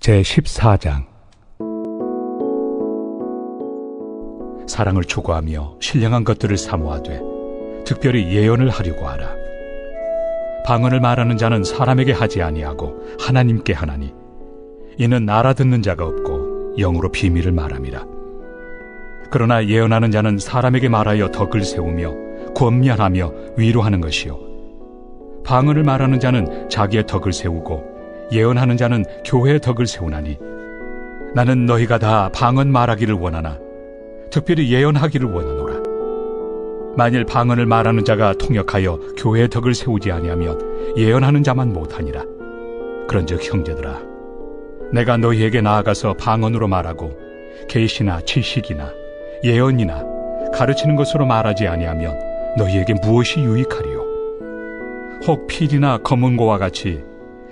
제14장. 사랑을 추구하며 신령한 것들을 사모하되 특별히 예언을 하려고 하라. 방언을 말하는 자는 사람에게 하지 아니하고 하나님께 하나니 이는 알아듣는 자가 없고 영으로 비밀을 말함이라. 그러나 예언하는 자는 사람에게 말하여 덕을 세우며 권면하며 위로하는 것이요, 방언을 말하는 자는 자기의 덕을 세우고 예언하는 자는 교회의 덕을 세우나니 나는 너희가 다 방언 말하기를 원하나 특별히 예언하기를 원하노라. 만일 방언을 말하는 자가 통역하여 교회의 덕을 세우지 아니하면 예언하는 자만 못하니라. 그런즉 형제들아, 내가 너희에게 나아가서 방언으로 말하고 계시나 지식이나 예언이나 가르치는 것으로 말하지 아니하면 너희에게 무엇이 유익하리요? 혹 필이나 검은고와 같이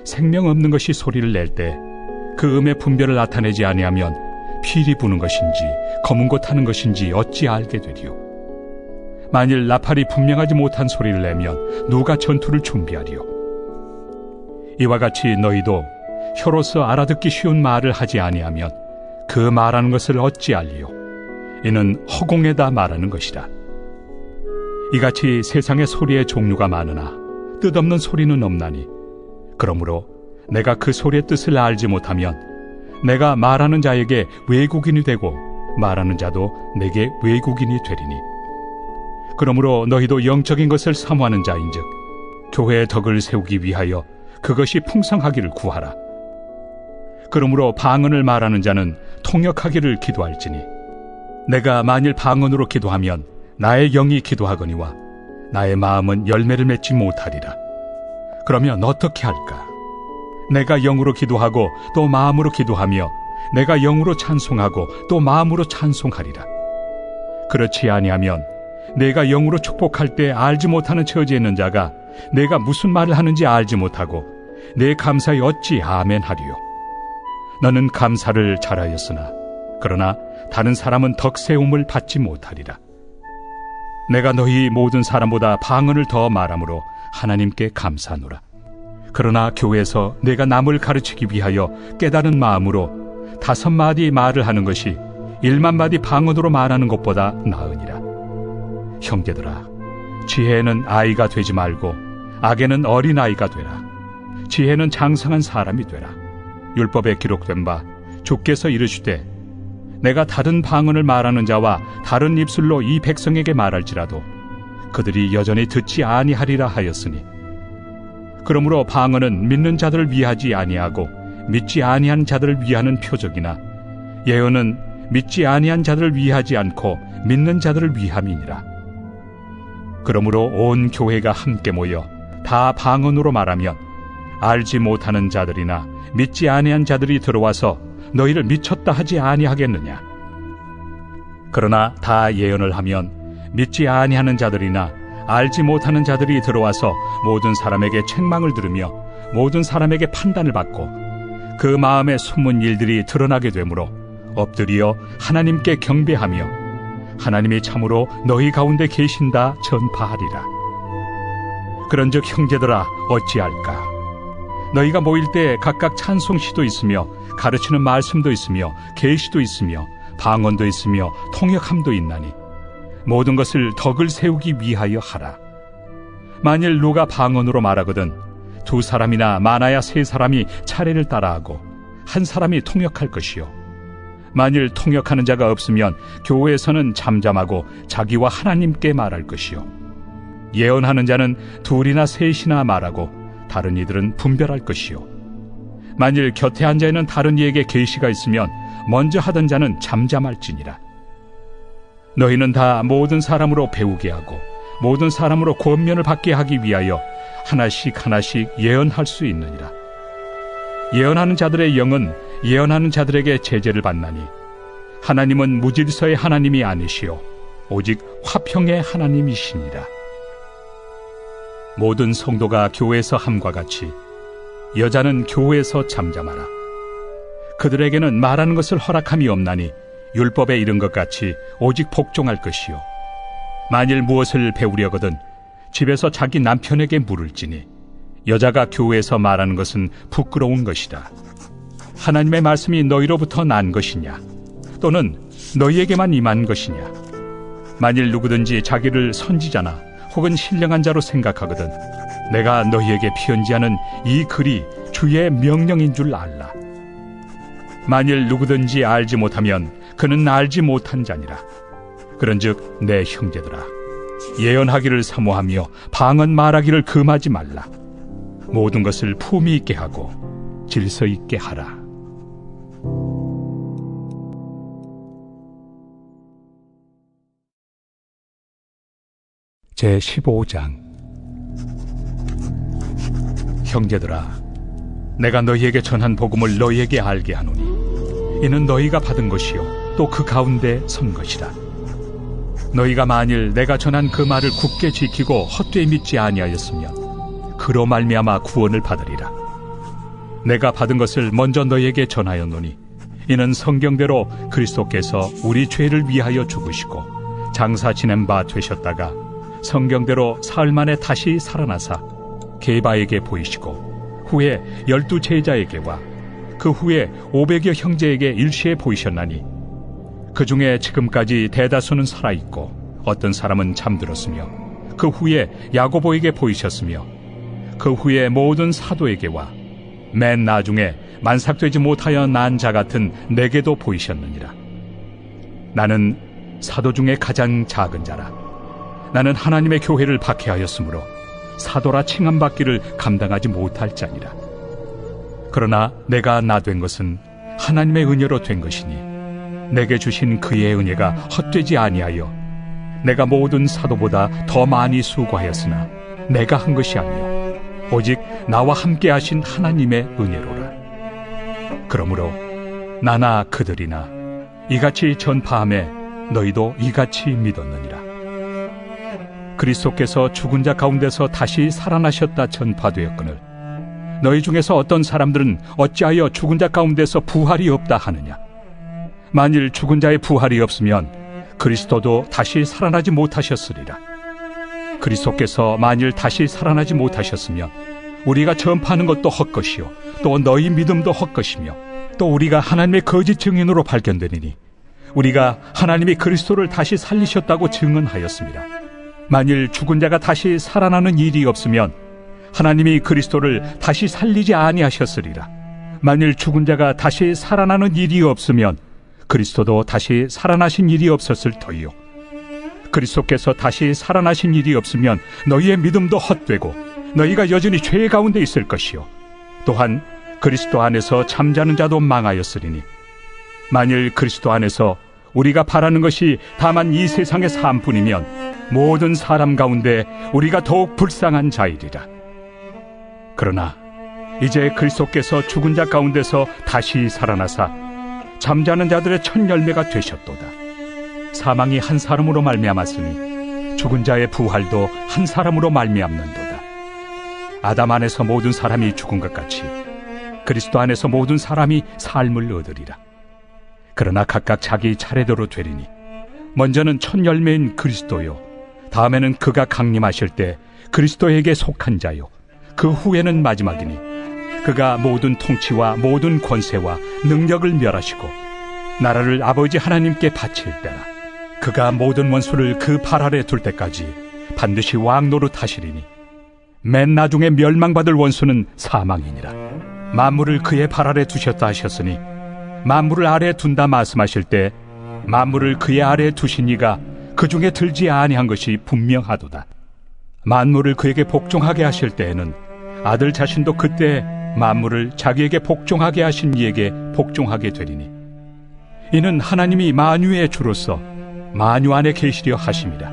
생명 없는 것이 소리를 낼 때 그 음의 분별을 나타내지 아니하면 필이 부는 것인지 검은고 타는 것인지 어찌 알게 되리요? 만일 나팔이 분명하지 못한 소리를 내면 누가 전투를 준비하리요? 이와 같이 너희도 혀로서 알아듣기 쉬운 말을 하지 아니하면 그 말하는 것을 어찌 알리요? 이는 허공에다 말하는 것이라. 이같이 세상의 소리의 종류가 많으나 뜻없는 소리는 없나니 그러므로 내가 그 소리의 뜻을 알지 못하면 내가 말하는 자에게 외국인이 되고 말하는 자도 내게 외국인이 되리니, 그러므로 너희도 영적인 것을 사모하는 자인즉 교회의 덕을 세우기 위하여 그것이 풍성하기를 구하라. 그러므로 방언을 말하는 자는 통역하기를 기도할지니 내가 만일 방언으로 기도하면 나의 영이 기도하거니와 나의 마음은 열매를 맺지 못하리라. 그러면 어떻게 할까? 내가 영으로 기도하고 또 마음으로 기도하며 내가 영으로 찬송하고 또 마음으로 찬송하리라. 그렇지 아니하면 내가 영으로 축복할 때 알지 못하는 처지에 있는 자가 내가 무슨 말을 하는지 알지 못하고 내 감사에 어찌 아멘 하리요? 너는 감사를 잘하였으나 그러나 다른 사람은 덕세움을 받지 못하리라. 내가 너희 모든 사람보다 방언을 더 말함으로 하나님께 감사하노라. 그러나 교회에서 내가 남을 가르치기 위하여 깨달은 마음으로 5마디 말을 하는 것이 1만마디 방언으로 말하는 것보다 나으니라. 형제들아, 지혜에는 아이가 되지 말고 악에는 어린아이가 되라. 지혜는 장성한 사람이 되라. 율법에 기록된 바 주께서 이르시되 내가 다른 방언을 말하는 자와 다른 입술로 이 백성에게 말할지라도 그들이 여전히 듣지 아니하리라 하였으니, 그러므로 방언은 믿는 자들을 위하지 아니하고 믿지 아니한 자들을 위하는 표적이나 예언은 믿지 아니한 자들을 위하지 않고 믿는 자들을 위함이니라. 그러므로 온 교회가 함께 모여 다 방언으로 말하면 알지 못하는 자들이나 믿지 아니한 자들이 들어와서 너희를 미쳤다 하지 아니하겠느냐? 그러나 다 예언을 하면 믿지 아니하는 자들이나 알지 못하는 자들이 들어와서 모든 사람에게 책망을 들으며 모든 사람에게 판단을 받고 그 마음에 숨은 일들이 드러나게 되므로 엎드려 하나님께 경배하며 하나님이 참으로 너희 가운데 계신다 전파하리라. 그런즉 형제들아, 어찌할까? 너희가 모일 때 각각 찬송시도 있으며 가르치는 말씀도 있으며 계시도 있으며 방언도 있으며 통역함도 있나니 모든 것을 덕을 세우기 위하여 하라. 만일 누가 방언으로 말하거든 2사람이나 많아야 3사람이 차례를 따라하고 1사람이 통역할 것이요, 만일 통역하는 자가 없으면 교회에서는 잠잠하고 자기와 하나님께 말할 것이요, 예언하는 자는 2이나 3이나 말하고 다른 이들은 분별할 것이요, 만일 곁에 앉아있는 다른 이에게 계시가 있으면 먼저 하던 자는 잠잠할지니라. 너희는 다 모든 사람으로 배우게 하고 모든 사람으로 권면을 받게 하기 위하여 하나씩 하나씩 예언할 수 있느니라. 예언하는 자들의 영은 예언하는 자들에게 제재를 받나니 하나님은 무질서의 하나님이 아니시오 오직 화평의 하나님이시니라. 모든 성도가 교회에서 함과 같이 여자는 교회에서 잠잠하라. 그들에게는 말하는 것을 허락함이 없나니 율법에 이른 것 같이 오직 복종할 것이요, 만일 무엇을 배우려거든 집에서 자기 남편에게 물을지니 여자가 교회에서 말하는 것은 부끄러운 것이다. 하나님의 말씀이 너희로부터 난 것이냐? 또는 너희에게만 임한 것이냐? 만일 누구든지 자기를 선지자나 혹은 신령한 자로 생각하거든 내가 너희에게 편지하는 이 글이 주의 명령인 줄 알라. 만일 누구든지 알지 못하면 그는 알지 못한 자니라. 그런즉 내 형제들아, 예언하기를 사모하며 방언 말하기를 금하지 말라. 모든 것을 품위 있게 하고 질서 있게 하라. 제15장. 형제들아, 내가 너희에게 전한 복음을 너희에게 알게 하노니 이는 너희가 받은 것이요 또 그 가운데 선 것이라. 너희가 만일 내가 전한 그 말을 굳게 지키고 헛되이 믿지 아니하였으면 그로 말미암아 구원을 받으리라. 내가 받은 것을 먼저 너희에게 전하였노니 이는 성경대로 그리스도께서 우리 죄를 위하여 죽으시고 장사 지낸 바 되셨다가 성경대로 사흘 만에 다시 살아나사 게바에게 보이시고 후에 12 제자에게와 그 후에 500여 형제에게 일시에 보이셨나니 그 중에 지금까지 대다수는 살아있고 어떤 사람은 잠들었으며 그 후에 야고보에게 보이셨으며 그 후에 모든 사도에게와 맨 나중에 만삭되지 못하여 난 자 같은 내게도 보이셨느니라. 나는 사도 중에 가장 작은 자라. 나는 하나님의 교회를 박해하였으므로 사도라 칭함받기를 감당하지 못할 자니라. 그러나 내가 나 된 것은 하나님의 은혜로 된 것이니 내게 주신 그의 은혜가 헛되지 아니하여 내가 모든 사도보다 더 많이 수고하였으나 내가 한 것이 아니요 오직 나와 함께 하신 하나님의 은혜로라. 그러므로 나나 그들이나 이같이 전파함에 너희도 이같이 믿었느니라. 그리스도께서 죽은 자 가운데서 다시 살아나셨다 전파되었거늘 너희 중에서 어떤 사람들은 어찌하여 죽은 자 가운데서 부활이 없다 하느냐? 만일 죽은 자의 부활이 없으면 그리스도도 다시 살아나지 못하셨으리라. 그리스도께서 만일 다시 살아나지 못하셨으면 우리가 전파하는 것도 헛것이요 또 너희 믿음도 헛것이며 또 우리가 하나님의 거짓 증인으로 발견되리니 우리가 하나님이 그리스도를 다시 살리셨다고 증언하였습니다. 만일 죽은 자가 다시 살아나는 일이 없으면 하나님이 그리스도를 다시 살리지 아니하셨으리라. 만일 죽은 자가 다시 살아나는 일이 없으면 그리스도도 다시 살아나신 일이 없었을 터이요 그리스도께서 다시 살아나신 일이 없으면 너희의 믿음도 헛되고 너희가 여전히 죄 가운데 있을 것이요 또한 그리스도 안에서 잠자는 자도 망하였으리니 만일 그리스도 안에서 우리가 바라는 것이 다만 이 세상의 삶뿐이면 모든 사람 가운데 우리가 더욱 불쌍한 자이리라. 그러나 이제 그리스도께서 죽은 자 가운데서 다시 살아나사 잠자는 자들의 첫 열매가 되셨도다. 사망이 한 사람으로 말미암았으니 죽은 자의 부활도 한 사람으로 말미암는도다. 아담 안에서 모든 사람이 죽은 것 같이 그리스도 안에서 모든 사람이 삶을 얻으리라. 그러나 각각 자기 차례대로 되리니 먼저는 첫 열매인 그리스도요 다음에는 그가 강림하실 때 그리스도에게 속한 자요 그 후에는 마지막이니 그가 모든 통치와 모든 권세와 능력을 멸하시고 나라를 아버지 하나님께 바칠 때라. 그가 모든 원수를 그 발 아래 둘 때까지 반드시 왕 노릇하시리니 맨 나중에 멸망받을 원수는 사망이니라. 만물을 그의 발 아래 두셨다 하셨으니 만물을 아래에 둔다 말씀하실 때 만물을 그의 아래에 두신 이가 그 중에 들지 아니한 것이 분명하도다. 만물을 그에게 복종하게 하실 때에는 아들 자신도 그때 만물을 자기에게 복종하게 하신 이에게 복종하게 되리니 이는 하나님이 만유의 주로서 만유 안에 계시려 하심이라.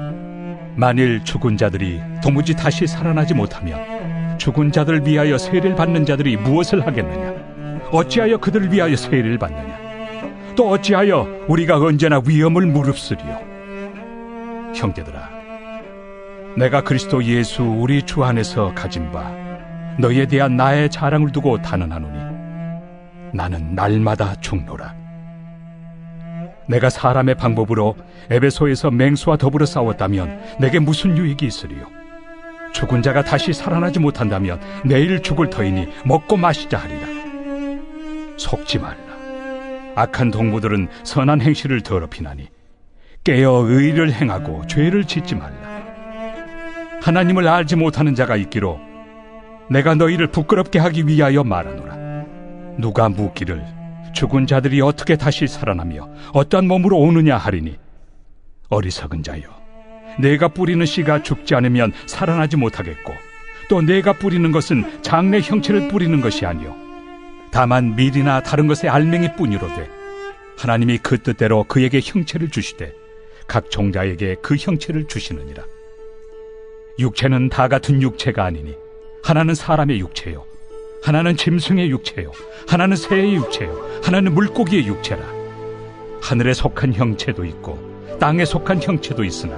만일 죽은 자들이 도무지 다시 살아나지 못하면 죽은 자들을 위하여 세례를 받는 자들이 무엇을 하겠느냐? 어찌하여 그들을 위하여 세례를 받느냐? 또 어찌하여 우리가 언제나 위험을 무릅쓰리요? 형제들아, 내가 그리스도 예수 우리 주 안에서 가진 바 너희에 대한 나의 자랑을 두고 단언하노니 나는 날마다 죽노라. 내가 사람의 방법으로 에베소에서 맹수와 더불어 싸웠다면 내게 무슨 유익이 있으리요? 죽은 자가 다시 살아나지 못한다면 내일 죽을 터이니 먹고 마시자 하리라. 속지 말라. 악한 동무들은 선한 행실을 더럽히나니 깨어 의를 행하고 죄를 짓지 말라. 하나님을 알지 못하는 자가 있기로 내가 너희를 부끄럽게 하기 위하여 말하노라. 누가 묻기를 죽은 자들이 어떻게 다시 살아나며 어떠한 몸으로 오느냐 하리니, 어리석은 자여, 내가 뿌리는 씨가 죽지 않으면 살아나지 못하겠고 또 내가 뿌리는 것은 장래 형체를 뿌리는 것이 아니요 다만 밀이나 다른 것의 알맹이 뿐이로되, 하나님이 그 뜻대로 그에게 형체를 주시되 각 종자에게 그 형체를 주시느니라. 육체는 다 같은 육체가 아니니 하나는 사람의 육체요, 하나는 짐승의 육체요, 하나는 새의 육체요, 하나는 물고기의 육체라. 하늘에 속한 형체도 있고 땅에 속한 형체도 있으나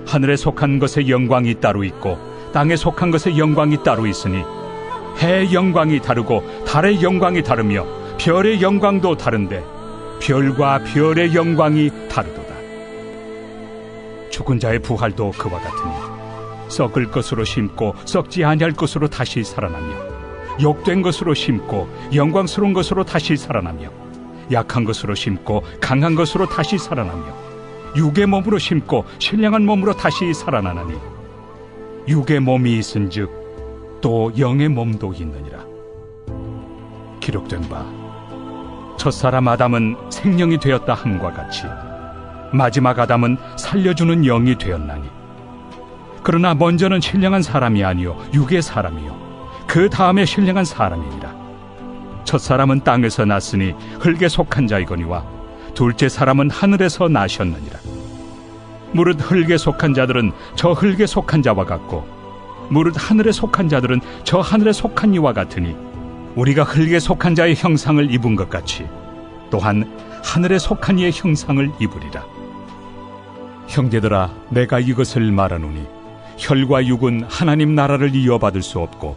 하늘에 속한 것의 영광이 따로 있고 땅에 속한 것의 영광이 따로 있으니, 해의 영광이 다르고 달의 영광이 다르며 별의 영광도 다른데 별과 별의 영광이 다르도다. 죽은 자의 부활도 그와 같으니 썩을 것으로 심고 썩지 아니할 것으로 다시 살아나며, 욕된 것으로 심고 영광스러운 것으로 다시 살아나며, 약한 것으로 심고 강한 것으로 다시 살아나며, 육의 몸으로 심고 신령한 몸으로 다시 살아나나니, 육의 몸이 있은즉 또 영의 몸도 있느니라. 기록된 바 첫사람 아담은 생명이 되었다 함과 같이 마지막 아담은 살려주는 영이 되었나니, 그러나 먼저는 신령한 사람이 아니요 육의 사람이요 그 다음에 신령한 사람이니라. 첫사람은 땅에서 났으니 흙에 속한 자이거니와 둘째 사람은 하늘에서 나셨느니라. 무릇 흙에 속한 자들은 저 흙에 속한 자와 같고 무릇 하늘에 속한 자들은 저 하늘에 속한 이와 같으니, 우리가 흙에 속한 자의 형상을 입은 것 같이 또한 하늘에 속한 이의 형상을 입으리라. 형제들아, 내가 이것을 말하노니 혈과 육은 하나님 나라를 이어받을 수 없고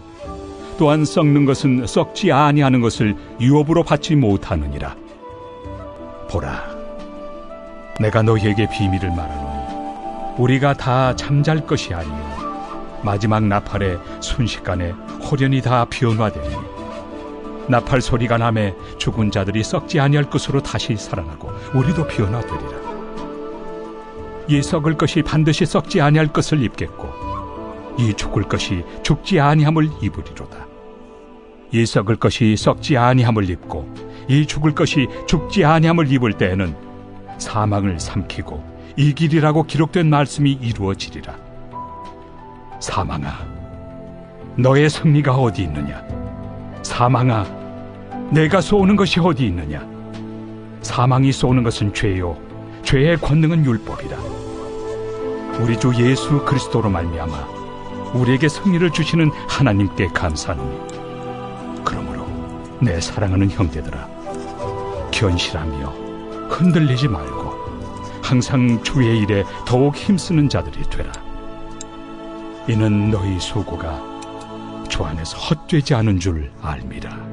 또한 썩는 것은 썩지 아니하는 것을 유업으로 받지 못하느니라. 보라, 내가 너희에게 비밀을 말하노니 우리가 다 잠잘 것이 아니요 마지막 나팔에 순식간에 호련히 다 변화되니, 나팔 소리가 나매 죽은 자들이 썩지 아니할 것으로 다시 살아나고 우리도 변화되리라. 이 썩을 것이 반드시 썩지 아니할 것을 입겠고 이 죽을 것이 죽지 아니함을 입으리로다. 이 썩을 것이 썩지 아니함을 입고 이 죽을 것이 죽지 아니함을 입을 때에는 사망을 삼키고 이기리라고 기록된 말씀이 이루어지리라. 사망아, 너의 승리가 어디 있느냐? 사망아, 내가 쏘는 것이 어디 있느냐? 사망이 쏘는 것은 죄요 죄의 권능은 율법이라. 우리 주 예수 그리스도로 말미암아 우리에게 승리를 주시는 하나님께 감사하노니, 그러므로 내 사랑하는 형제들아, 견실하며 흔들리지 말고 항상 주의 일에 더욱 힘쓰는 자들이 되라. 이는 너희 수고가 주 안에서 헛되지 않은 줄 알미라.